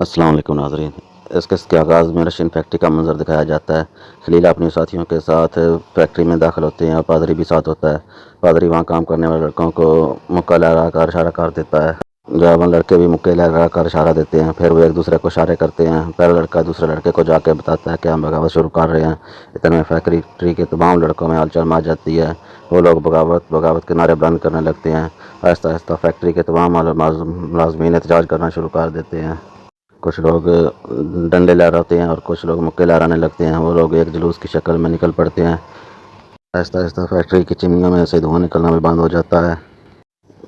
السلام علیکم ناظرین۔ اس قسط کے آغاز میں رشین فیکٹری کا منظر دکھایا جاتا ہے۔ خلیل اپنے ساتھیوں کے ساتھ فیکٹری میں داخل ہوتے ہیں اور پادری بھی ساتھ ہوتا ہے۔ پادری وہاں کام کرنے والے لڑکوں کو مکہ لہرا کر اشارہ کر دیتا ہے۔ جوان لڑکے بھی مکے لہرا کر اشارہ دیتے ہیں، پھر وہ ایک دوسرے کو اشارے کرتے ہیں۔ پہلا لڑکا دوسرے لڑکے کو جا کے بتاتا ہے کہ ہم بغاوت شروع کر رہے ہیں۔ اتنے میں فیکٹری کے تمام لڑکوں میں ہلچل مچ جاتی ہے۔ وہ لوگ بغاوت کے نعرے بلند کرنے لگتے ہیں۔ آہستہ آہستہ فیکٹری کے تمام ملازمین احتجاج کرنا شروع کر دیتے ہیں۔ کچھ لوگ ڈنڈے لہراتے ہیں اور کچھ لوگ مکے لہرانے لگتے ہیں۔ وہ لوگ ایک جلوس کی شکل میں نکل پڑتے ہیں۔ آہستہ آہستہ فیکٹری کی چمنیوں میں سے دھواں نکلنا بھی بند ہو جاتا ہے۔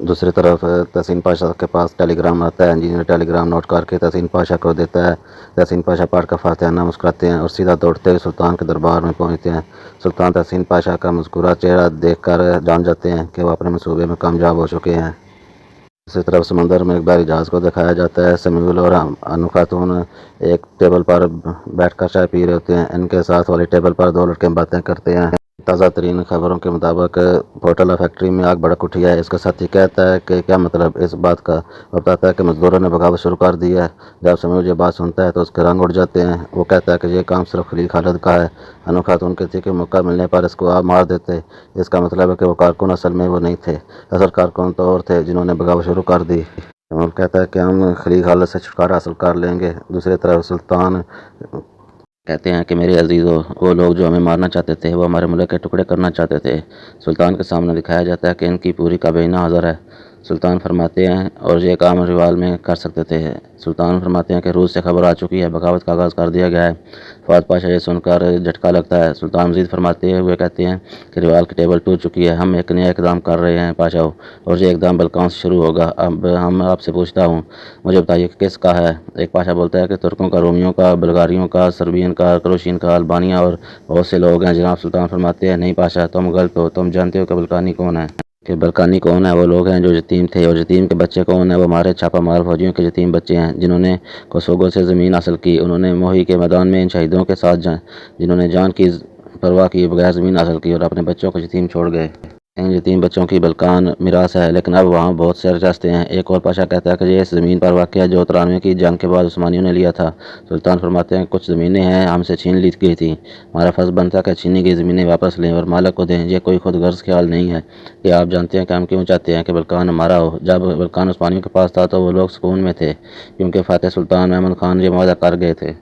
دوسری طرف تحسین پاشا کے پاس ٹیلی گرام آتا ہے۔ انجینئر ٹیلی گرام نوٹ کر کے تحسین پاشا کو دیتا ہے۔ تحسین پاشا پڑھ کر فاتحانہ مسکراتے ہیں اور سیدھا دوڑتے ہوئے سلطان کے دربار میں پہنچتے ہیں۔ سلطان تحسین پاشا کا مذکورہ چہرہ دیکھ کر جان جاتے ہیں کہ وہ اپنے منصوبے میں کامیاب ہو چکے ہیں۔ دوسری طرف سمندر میں ایک بحری جہاز کو دکھایا جاتا ہے۔ سمیع اور انو خاتون ایک ٹیبل پر بیٹھ کر چائے پی رہے ہوتے ہیں۔ ان کے ساتھ والی ٹیبل پر دو لڑکے باتیں کرتے ہیں۔ تازہ ترین خبروں کے مطابق پوٹلا فیکٹری میں آگ بھڑک اٹھی ہے۔ اس کا ساتھی کہتا ہے کہ کیا مطلب اس بات کا؟ وہ بتاتا ہے کہ مزدوروں نے بغاوت شروع کر دی ہے۔ جب سمیع یہ بات سنتا ہے تو اس کے رنگ اڑ جاتے ہیں۔ وہ کہتا ہے کہ یہ کام صرف خلیل خالد کا ہے۔ انو خاتون کہتی ہے کہ موقع ملنے پر اس کو آپ مار دیتے۔ اس کا مطلب ہے کہ وہ کارکن اصل میں وہ نہیں تھے، اصل کارکن تو اور تھے جنہوں نے بغاوت شروع کر دی۔ جمال کہتا ہے کہ ہم خلیل خالد سے چھٹکارا حاصل کر لیں گے۔ دوسری طرف سلطان کہتے ہیں کہ میرے عزیزو، وہ لوگ جو ہمیں مارنا چاہتے تھے وہ ہمارے ملک کے ٹکڑے کرنا چاہتے تھے۔ سلطان کے سامنے دکھایا جاتا ہے کہ ان کی پوری کابینہ حاضر ہے۔ سلطان فرماتے ہیں اور یہ کام ریوال میں کر سکتے تھے۔ سلطان فرماتے ہیں کہ روس سے خبر آ چکی ہے، بغاوت کا آغاز کر دیا گیا ہے۔ فؤاد پاشا یہ سن کر جھٹکا لگتا ہے۔ سلطان مزید فرماتے ہوئے کہتے ہیں کہ ریوال کی ٹیبل ٹوٹ چکی ہے، ہم ایک نیا اقدام کر رہے ہیں پاشاؤ، اور یہ اقدام بلقان سے شروع ہوگا۔ اب ہم آپ سے پوچھتا ہوں، مجھے بتائیے کہ کس کا ہے؟ ایک پاشا بولتا ہے کہ ترکوں کا، رومیوں کا، بلغاریوں کا، سربین کا، کروشین کا، البانیہ اور بہت سے لوگ ہیں جناب۔ سلطان فرماتے ہیں نہیں پاشا، تم غلط ہو، تم جانتے ہو کہ بلقانی کون ہے؟ کہ بلقانی کون ہے؟ وہ لوگ ہیں جو یتیم تھے، اور یتیم کے بچے کون ہیں؟ وہ ہمارے چھاپا مار فوجیوں کے یتیم بچے ہیں جنہوں نے کوسوگو سے زمین حاصل کی۔ انہوں نے موہی کے میدان میں ان شہیدوں کے ساتھ جنہوں نے جان کی پرواہ کیے بغیر زمین حاصل کی اور اپنے بچوں کو یتیم چھوڑ گئے۔ ان یتیم بچوں کی بلقان میراث ہے، لیکن اب وہاں بہت سے راستے ہیں۔ ایک اور پاشا کہتا ہے کہ یہ اس زمین پر واقع ہے جو 93 کی جنگ کے بعد عثمانیوں نے لیا تھا۔ سلطان فرماتے ہیں کچھ زمینیں ہیں ہم سے چھین لی گئی تھیں، ہمارا فرض بنتا ہے کہ چھینی گئی زمینیں واپس لیں اور مالک کو دیں۔ یہ کوئی خود غرض خیال نہیں ہے کہ آپ جانتے ہیں کہ ہم کیوں چاہتے ہیں کہ بلقان ہمارا ہو۔ جب بلقان عثمانیوں کے پاس تھا تو وہ لوگ سکون میں تھے، کیونکہ فاتح سلطان محمد خان یہ معاہدہ کر گئے تھے۔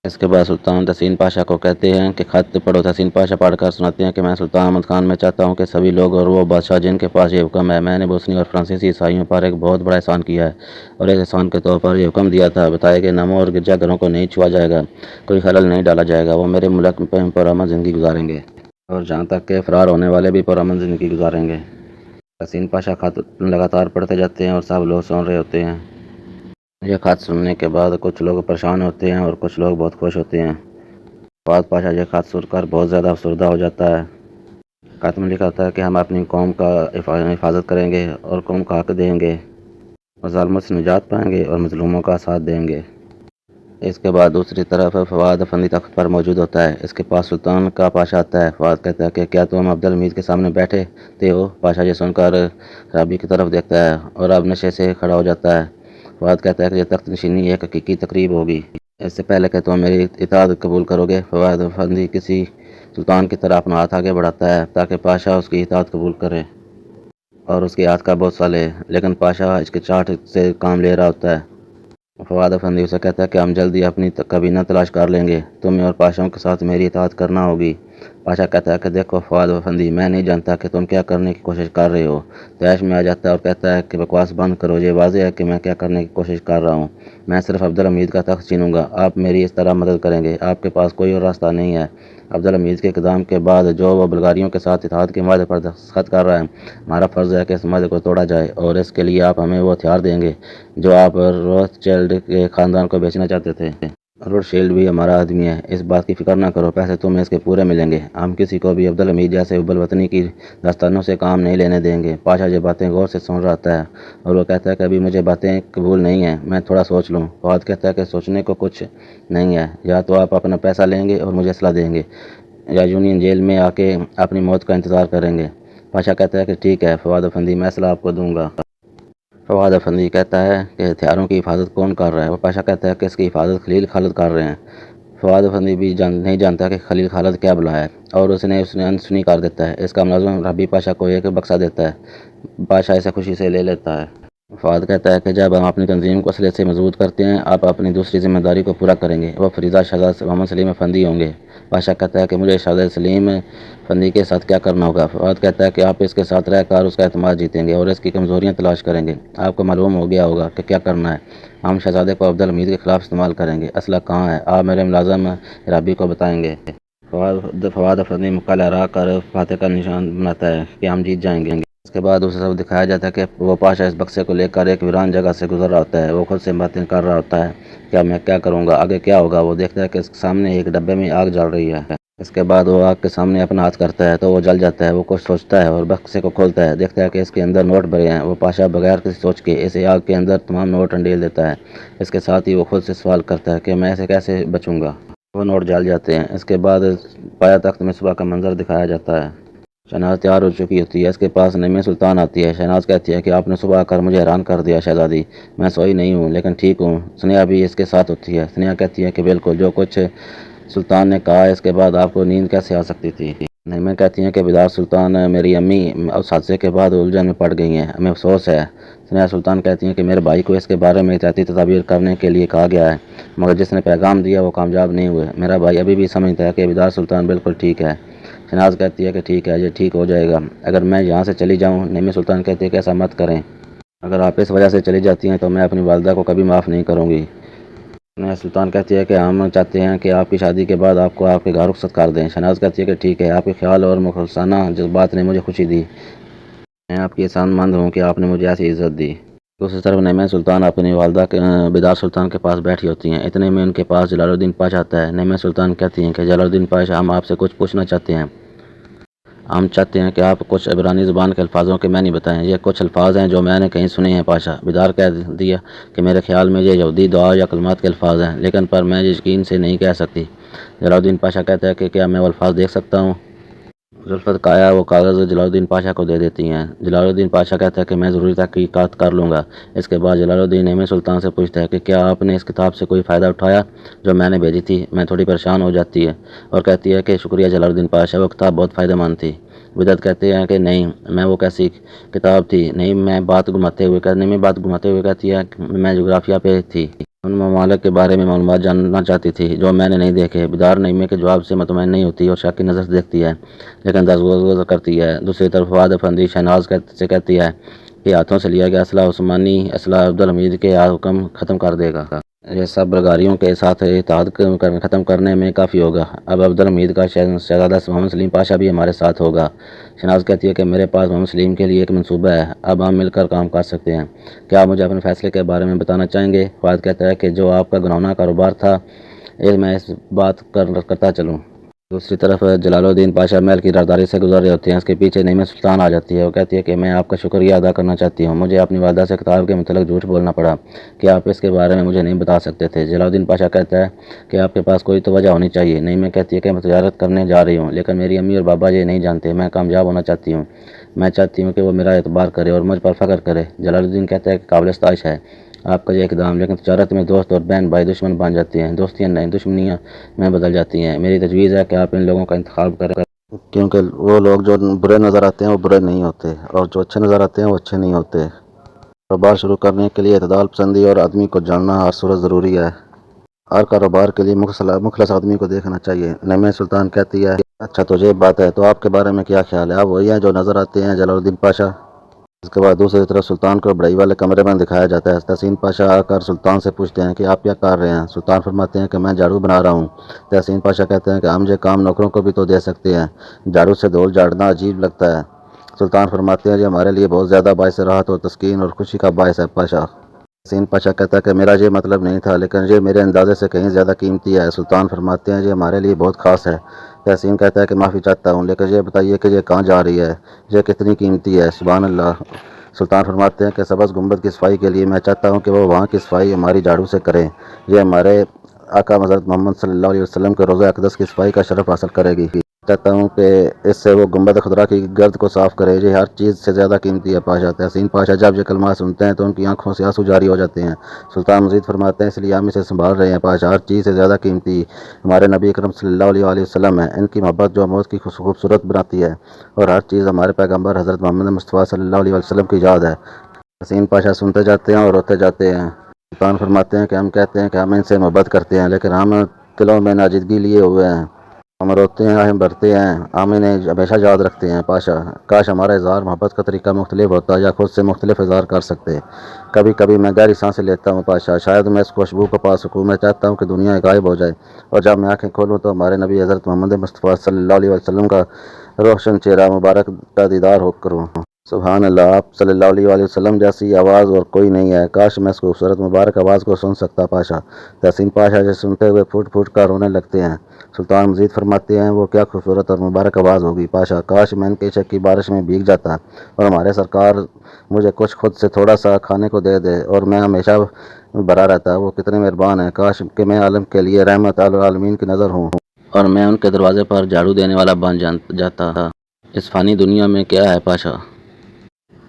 اس کے بعد سلطان تحسین پاشا کو کہتے ہیں کہ خط پڑھو۔ تحسین پاشا پڑھ کر سناتے ہیں کہ میں سلطان احمد خان میں چاہتا ہوں کہ سبھی لوگ اور وہ بادشاہ جن کے پاس یہ حکم ہے، میں نے بوسنی اور فرانسیسی عیسائیوں پر ایک بہت بڑا احسان کیا ہے، اور اس احسان کے طور پر یہ حکم دیا تھا، بتایا کہ ناموں اور گرجا گھروں کو نہیں چھوا جائے گا، کوئی خلل نہیں ڈالا جائے گا، وہ میرے ملک میں پرامن زندگی گزاریں گے، اور جہاں تک کہ فرار ہونے والے بھی پرامن زندگی گزاریں گے۔ تحسین پاشا خط لگاتار پڑھتے جاتے ہیں اور سب لوگ سن رہے ہوتے ہیں۔ یہ خط سننے کے بعد کچھ لوگ پریشان ہوتے ہیں اور کچھ لوگ بہت خوش ہوتے ہیں۔ فؤاد پاشا یہ خط سن کر بہت زیادہ افسردہ ہو جاتا ہے۔ خط میں لکھا ہوتا ہے کہ ہم اپنی قوم کا حفاظت کریں گے اور قوم کا حق دیں گے، اور ظالموں سے نجات پائیں گے اور مظلوموں کا ساتھ دیں گے۔ اس کے بعد دوسری طرف فواد افندی تخت پر موجود ہوتا ہے۔ اس کے پاس سلطان کا پاشا آتا ہے۔ فواد کہتا ہے کہ کیا تم عبدالحمید کے سامنے بیٹھے تھے ہو؟ پاشا یہ سن کر خرابی کی طرف دیکھتا ہے اور اب نشے سے کھڑا ہو جاتا ہے۔ فواد کہتا ہے کہ یہ تخت نشینی ایک حقیقی تقریب ہوگی، اس سے پہلے کہ تم میری اطاعت قبول کرو گے۔ فواد افندی کسی سلطان کی طرح اپنا ہاتھ آگے بڑھاتا ہے تاکہ پاشا اس کی اطاعت قبول کرے اور اس کی ہاتھ کا بوسہ لے، لیکن پاشا ہچکچاہٹ سے کام لے رہا ہوتا ہے۔ فواد افندی اسے کہتا ہے کہ ہم جلدی اپنی کابینہ تلاش کر لیں گے، تمہیں اور پاشاؤں کے ساتھ میری اطاعت کرنا ہوگی۔ پاشا کہتا ہے کہ دیکھو فواد افندی، میں نہیں جانتا کہ تم کیا کرنے کی کوشش کر رہے ہو۔ طیش میں آ جاتا ہے اور کہتا ہے کہ بکواس بند کرو، یہ واضح ہے کہ میں کیا کرنے کی کوشش کر رہا ہوں، میں صرف عبدالحمید کا تخت چھینوں گا، آپ میری اس طرح مدد کریں گے، آپ کے پاس کوئی اور راستہ نہیں ہے۔ عبدالحمید کے اقدام کے بعد جو وہ بلغاریوں کے ساتھ اتحاد کے معاہدے پر دستخط کر رہا ہے، ہمارا فرض ہے کہ اس معاہدے کو توڑا جائے، اور اس کے لیے آپ ہمیں وہ ہتھیار دیں گے جو آپ روتھ چیلڈ کے خاندان کو بیچنا چاہتے تھے۔ روتھ شیلڈ بھی ہمارا آدمی ہے، اس بات کی فکر نہ کرو، پیسے تمہیں اس کے پورے ملیں گے، ہم کسی کو بھی عبدالحمید جیسے حب الوطنی کی داستانوں سے کام نہیں لینے دیں گے۔ پاشا یہ باتیں غور سے سن رہا ہے اور وہ کہتا ہے کہ ابھی مجھے باتیں قبول نہیں ہیں، میں تھوڑا سوچ لوں۔ فواد کہتا ہے کہ سوچنے کو کچھ نہیں ہے، یا تو آپ اپنا پیسہ لیں گے اور مجھے اسلحہ دیں گے، یا یونین جیل میں آ کے اپنی موت کا انتظار کریں گے۔ پاشا کہتا ہے کہ ٹھیک ہے فواد افندی، میں اسلحہ آپ کو دوں گا۔ فواد افندی کہتا ہے کہ ہتھیاروں کی حفاظت کون کر رہا ہے؟ وہ پاشا کہتا ہے کہ اس کی حفاظت خلیل خالد کر رہے ہیں۔ فواد افندی بھی نہیں جانتا کہ خلیل خالد کیا بلا ہے اور اس نے انسنی کر دیتا ہے۔ اس کا ملازم ربی پاشا کو ایک بکسا دیتا ہے۔ پاشا اسے خوشی سے لے لیتا ہے۔ فواد کہتا ہے کہ جب ہم اپنی تنظیم کو اصلیت سے مضبوط کرتے ہیں آپ اپنی دوسری ذمہ داری کو پورا کریں گے، وہ فریضہ شہزاد محمد سلیم افندی ہوں گے۔ پاشا کہتا ہے کہ مجھے شہزاد سلیم افندی کے ساتھ کیا کرنا ہوگا؟ فواد کہتا ہے کہ آپ اس کے ساتھ رہ کر اس کا اعتماد جیتیں گے اور اس کی کمزوریاں تلاش کریں گے۔ آپ کو معلوم ہو گیا ہوگا کہ کیا کرنا ہے۔ ہم شہزادے کو عبدالحمید کے خلاف استعمال کریں گے۔ اسلحہ کہاں ہے؟ آپ میرے ملازم رابی کو بتائیں گے۔ فواد افندی مکہ لہرا کر فاتح کا نشان بناتا ہے کہ ہم جیت جائیں گے۔ اس کے بعد اسے سب دکھایا جاتا ہے کہ وہ پاشا اس بکسے کو لے کر ایک ویران جگہ سے گزر رہا ہوتا ہے۔ وہ خود سے باتیں کر رہا ہوتا ہے کہ میں کیا کروں گا، آگے کیا ہوگا۔ وہ دیکھتا ہے کہ اس کے سامنے ایک ڈبے میں آگ جل رہی ہے۔ اس کے بعد وہ آگ کے سامنے اپنا ہاتھ کرتا ہے تو وہ جل جاتا ہے۔ وہ کچھ سوچتا ہے اور بکسے کو کھولتا ہے، دیکھتا ہے کہ اس کے اندر نوٹ بھرے ہیں۔ وہ پاشا بغیر کسی سوچ کے اس آگ کے اندر تمام نوٹ انڈیل دیتا ہے۔ اس کے ساتھ ہی وہ خود سے سوال کرتا ہے کہ میں اسے کیسے بچوں گا۔ وہ نوٹ جل جاتے ہیں۔ اس کے بعد پایا تخت میں صبح کا منظر دکھایا جاتا ہے۔ شہناز تیار ہو چکی ہوتی ہے۔ اس کے پاس نعیم سلطان آتی ہے۔ شہناز کہتی ہے کہ آپ نے صبح آ کر مجھے حیران کر دیا شہزادی، میں سوئی نہیں ہوں لیکن ٹھیک ہوں۔ سنیہ بھی اس کے ساتھ ہوتی ہے۔ سنیہ کہتی ہے کہ بالکل جو کچھ سلطان نے کہا اس کے بعد آپ کو نیند کیسے آ سکتی تھی؟ نعیم کہتی ہیں کہ بیدار سلطان میری امی اس حادثے کے بعد الجھن میں پڑ گئی ہیں، ہمیں افسوس ہے۔ سنیہ سلطان کہتی ہیں کہ میرے بھائی کو اس کے بارے میں احتیاطی تدابیر کرنے کے لیے کہا گیا ہے مگر جس نے پیغام دیا وہ کامیاب نہیں ہوئے۔ میرا بھائی ابھی بھی سمجھتا ہے کہ بیدار سلطان بالکل ٹھیک ہے۔ شہناز کہتی ہے کہ ٹھیک ہے، یہ ٹھیک ہو جائے گا اگر میں یہاں سے چلی جاؤں۔ نعیم سلطان کہتی ہے کہ ایسا مت کریں، اگر آپ اس وجہ سے چلی جاتی ہیں تو میں اپنی والدہ کو کبھی معاف نہیں کروں گی۔ نعیم سلطان کہتی ہے کہ ہم چاہتے ہیں کہ آپ کی شادی کے بعد آپ کو آپ کے گھر رخصت کر دیں۔ شہناز کہتی ہے کہ ٹھیک ہے، آپ کے خیال اور مخلصانہ جذبات نے مجھے خوشی دی، میں آپ کی احسان مند ہوں کہ آپ نے مجھے ایسی عزت دی۔ دوسری طرف نعیم سلطان اپنی والدہ بیدار سلطان کے پاس بیٹھی ہوتی ہیں۔ اتنے میں ان کے پاس جلال الدین پاشا آتا ہے۔ نعیم سلطان کہتی ہیں کہ جلال الدین پاشا ہم آپ سے کچھ پوچھنا چاہتے ہیں، ہم چاہتے ہیں کہ آپ کچھ عبرانی زبان کے الفاظوں کے معنی بتائیں۔ یہ کچھ الفاظ ہیں جو میں نے کہیں سنے ہیں پاشا۔ بیدار کہہ دیا کہ میرے خیال میں یہ یہودی دعا یا کلمات کے الفاظ ہیں لیکن پر میں یقین سے نہیں کہہ سکتی۔ جلال الدین پاشا کہتا ہے کہ کیا میں وہ الفاظ دیکھ سکتا ہوں؟ زلفت کایا وہ کاغذ جلال الدین پاشا کو دے دیتی ہیں۔ جلال الدین پاشا کہتا ہے کہ میں ضروری تحقیقات کر لوں گا۔ اس کے بعد جلال الدین نعیم سلطان سے پوچھتا ہے کہ کیا آپ نے اس کتاب سے کوئی فائدہ اٹھایا جو میں نے بھیجی تھی؟ میں تھوڑی پریشان ہو جاتی ہے اور کہتی ہے کہ شکریہ جلال الدین پاشا، وہ کتاب بہت فائدہ مند تھی۔ بدعت کہتے ہیں کہ نہیں، میں وہ کیسی کتاب تھی؟ نہیں میں بات گھماتے ہوئے کہتی ہے کہ میں جغرافیہ پہ تھی، ان ممالک کے بارے میں معلومات جاننا چاہتی تھی جو میں نے نہیں دیکھے۔ بیدار نعیم کے جواب سے مطمئن نہیں ہوتی اور شک کی نظر سے دیکھتی ہے لیکن دست کرتی ہے۔ دوسری طرف فواد افندی شہناز سے کہتی ہے کہ ہاتھوں سے لیا گیا اسلحہ عثمانی اسلحہ عبدالحمید کے حکم ختم کر دے گا، یہ سب برگاریوں کے ساتھ اتحاد ختم کرنے میں کافی ہوگا۔ اب عبدالحمید کا شہزادہ محمد سلیم پاشا بھی ہمارے ساتھ ہوگا۔ شہناز کہتی ہے کہ میرے پاس محمد سلیم کے لیے ایک منصوبہ ہے، اب ہم مل کر کام کر سکتے ہیں، کیا آپ مجھے اپنے فیصلے کے بارے میں بتانا چاہیں گے؟ فواد کہتا ہے کہ جو آپ کا گناؤنا کاروبار تھا میں اس بات کرتا چلوں۔ دوسری طرف جلال الدین پاشا محل کی راہداری سے گزر رہے ہوتے ہیں۔ اس کے پیچھے نعیم سلطان آ جاتی ہے۔ وہ کہتی ہے کہ میں آپ کا شکریہ ادا کرنا چاہتی ہوں، مجھے اپنی والدہ سے کتاب کے متعلق جھوٹ بولنا پڑا کہ آپ اس کے بارے میں مجھے نہیں بتا سکتے تھے۔ جلال الدین پاشا کہتا ہے کہ آپ کے پاس کوئی تو وجہ ہونی چاہیے۔ نعیم کہتی ہے کہ میں تجارت کرنے جا رہی ہوں لیکن میری امی اور بابا یہ نہیں جانتے، میں کامیاب ہونا چاہتی ہوں، میں چاہتی ہوں کہ وہ میرا اعتبار کرے اور مجھ پر فخر کرے۔ جلال الدین کہتا ہے کہ قابل ستائش ہے آپ کا یہ اقدام، لیکن تجارت میں دوست اور بہن بھائی دشمن بن جاتے ہیں، دوستیاں نہیں دشمنیاں میں بدل جاتی ہیں۔ میری تجویز ہے کہ آپ ان لوگوں کا انتخاب کریں کیونکہ وہ لوگ جو برے نظر آتے ہیں وہ برے نہیں ہوتے اور جو اچھے نظر آتے ہیں وہ اچھے نہیں ہوتے۔ کاروبار شروع کرنے کے لیے اعتدال پسندی اور آدمی کو جاننا ہر صورت ضروری ہے۔ ہر کاروبار کے لیے مخلص آدمی کو دیکھنا چاہیے۔ نعیم سلطان کہتی ہے اچھا تو یہ بات ہے، تو آپ کے بارے میں کیا خیال ہے؟ آپ وہی ہیں جو نظر آتے ہیں جلال الدین پاشا؟ اس کے بعد دوسری طرف سلطان کو بڑائی والے کمرے میں دکھایا جاتا ہے۔ تحسین پاشا آ کر سلطان سے پوچھتے ہیں کہ آپ کیا کر رہے ہیں؟ سلطان فرماتے ہیں کہ میں جھاڑو بنا رہا ہوں۔ تحسین پاشا کہتے ہیں کہ ہم یہ کام نوکروں کو بھی تو دے سکتے ہیں، جھاڑو سے دھول جھاڑنا عجیب لگتا ہے۔ سلطان فرماتے ہیں یہ ہمارے لیے بہت زیادہ باعث راحت اور تسکین اور خوشی کا باعث ہے پاشا۔ تحسین پاشا کہتا ہے کہ میرا یہ مطلب نہیں تھا لیکن یہ میرے اندازے سے کہیں زیادہ قیمتی ہے۔ سلطان فرماتے ہیں یہ ہمارے لیے بہت خاص ہے۔ تحسین کہتا ہے کہ معافی چاہتا ہوں لیکن یہ بتائیے کہ یہ کہاں جا رہی ہے، یہ کتنی قیمتی ہے؟ سبحان اللہ۔ سلطان فرماتے ہیں کہ سبز گنبد کی صفائی کے لیے میں چاہتا ہوں کہ وہ وہاں کی صفائی ہماری جھاڑو سے کریں، یہ ہمارے آقا حضرت محمد صلی اللہ علیہ وسلم کے روضہ اقدس کی صفائی کا شرف حاصل کرے گی۔ کہتا ہوں کہ اس سے وہ گنبد خضرا کی گرد کو صاف کرے، یہ ہر چیز سے زیادہ قیمتی ہے پاشا۔ تحسین پاشا جب یہ کلمات سنتے ہیں تو ان کی آنکھوں سے آنسو جاری ہو جاتے ہیں۔ سلطان مزید فرماتے ہیں اس لیے ہم اسے سنبھال رہے ہیں پاشا، ہر چیز سے زیادہ قیمتی ہمارے نبی اکرم صلی اللہ علیہ وسلم ہے، ان کی محبت جو موت کی خوبصورت بناتی ہے، اور ہر چیز ہمارے پیغمبر حضرت محمد مصطفیٰ صلی اللہ علیہ وسلم کی یاد ہے۔ تحسین پاشا سنتے جاتے ہیں اور روتے جاتے ہیں۔ سلطان فرماتے ہیں کہ ہم کہتے ہیں کہ ہم ان سے محبت کرتے ہیں، لیکن ہم دلوں میں ناجدگی لیے ہوئے ہیں، ہم روتے ہیں، ہم بھرتے ہیں، ہم انہیں ہمیشہ یاد رکھتے ہیں پاشا۔ کاش ہمارا اظہار محبت کا طریقہ مختلف ہوتا یا خود سے مختلف اظہار کر سکتے۔ کبھی کبھی میں گہری سانسیں لیتا ہوں پاشا، شاید میں اس خوشبو کو پا سکوں۔ میں چاہتا ہوں کہ دنیا غائب ہو جائے اور جب میں آنکھیں کھولوں تو ہمارے نبی حضرت محمد مصطفیٰ صلی اللہ علیہ وسلم کا روشن چہرہ مبارک کا دیدار ہو کروں۔ سبحان اللہ، آپ صلی اللہ علیہ وسلم جیسی آواز اور کوئی نہیں ہے، کاش میں اس خوبصورت مبارک آواز کو سن سکتا پاشا۔ تحسین پاشا جسے سنتے ہوئے پھوٹ پھوٹ کر رونے لگتے ہیں۔ سلطان مزید فرماتے ہیں وہ کیا خوبصورت اور مبارک آواز ہوگی پاشا، کاش میں ان کے عشق کی بارش میں بھیگ جاتا اور ہمارے سرکار مجھے کچھ خود سے تھوڑا سا کھانے کو دے دے اور میں ہمیشہ بھرا رہتا۔ وہ کتنے مہربان ہیں، کاش کہ میں عالم کے لیے رحمت العالمین کی نظر ہوں اور میں ان کے دروازے پر جھاڑو دینے والا بن جاتا۔ اس فانی دنیا میں کیا ہے پاشا،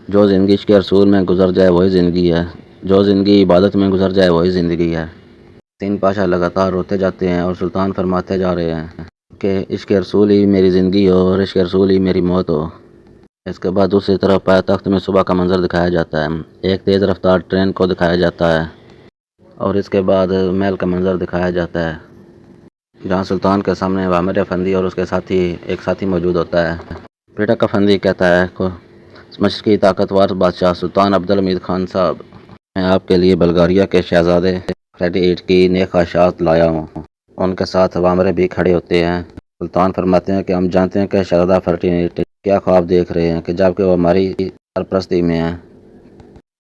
جو زندگی عشق رسول میں گزر جائے وہی زندگی ہے، جو زندگی عبادت میں گزر جائے وہی زندگی ہے۔ تحسین پاشا لگاتار روتے جاتے ہیں اور سلطان فرماتے جا رہے ہیں کہ عشق رسول ہی میری زندگی ہو اور عشق رسول ہی میری موت ہو۔ اس کے بعد دوسری طرف پایا تخت میں صبح کا منظر دکھایا جاتا ہے، ایک تیز رفتار ٹرین کو دکھایا جاتا ہے اور اس کے بعد محل کا منظر دکھایا جاتا ہے، جہاں سلطان کے سامنے عامر افندی اور اس کے ایک ساتھی موجود ہوتا ہے۔ پیٹک افندی کہتا ہے مشرقی طاقتور بادشاہ سلطان عبدالحمید خان صاحب، میں آپ کے لیے بلغاریہ کے شہزادے فریڈی ایٹ کی نیک خواہشات لایا ہوں۔ ان کے ساتھ عوامر بھی کھڑے ہوتے ہیں۔ سلطان فرماتے ہیں کہ ہم جانتے ہیں کہ شہزادہ فرٹینیٹ کیا خواب دیکھ رہے ہیں کہ جبکہ وہ ہماری سرپرستی میں ہیں۔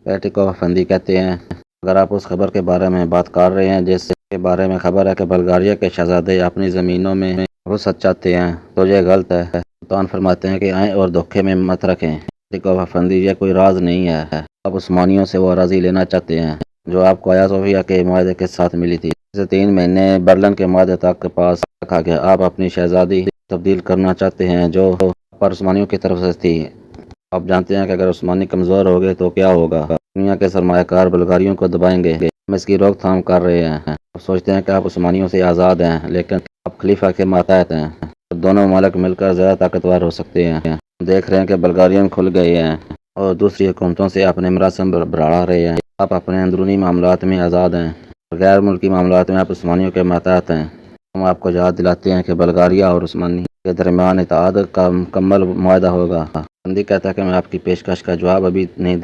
پیٹک افندی کہتے ہیں اگر آپ اس خبر کے بارے میں بات کر رہے ہیں جس کے بارے میں خبر ہے کہ بلغاریہ کے شہزادے اپنی زمینوں میں وسعت چاہتے ہیں تو یہ غلط ہے۔ سلطان فرماتے ہیں کہ آئیں اور دھوکے میں مت رکھیں پیٹک افندی، یہ کوئی راز نہیں ہے، آپ عثمانیوں سے وہ اراضی لینا چاہتے ہیں جو آپ کو آیا صوفیہ کے معاہدے کے ساتھ ملی تھی، اسے 3 مہینے برلن کے معاہدے تک کے پاس رکھا گیا۔ آپ اپنی شہزادی تبدیل کرنا چاہتے ہیں جو پر عثمانیوں کی طرف سے تھی۔ آپ جانتے ہیں کہ اگر عثمانی کمزور ہو گئے تو کیا ہوگا، دنیا کے سرمایہ کار بلغاریوں کو دبائیں گے، ہم اس کی روک تھام کر رہے ہیں۔ آپ سوچتے ہیں کہ آپ عثمانیوں سے آزاد ہیں لیکن آپ خلیفہ کے ماتحت ہیں، دونوں ممالک مل کر زیادہ طاقتور ہو سکتے ہیں۔ ہم دیکھ رہے ہیں کہ بلغاریئن کھل گئے ہیں اور دوسری حکومتوں سے اپنے مراسم بڑھا رہے ہیں۔ آپ اپنے اندرونی معاملات میں آزاد ہیں اور غیر ملکی معاملات میں آپ عثمانیوں کے ماتحت ہیں۔ ہم آپ کو یاد دلاتے ہیں کہ بلغاریہ اور عثمانی کے درمیان اتحاد کا مکمل معاہدہ ہوگا۔ افندی کہتا ہے کہ میں آپ کی پیشکش کا جواب ابھی نہیں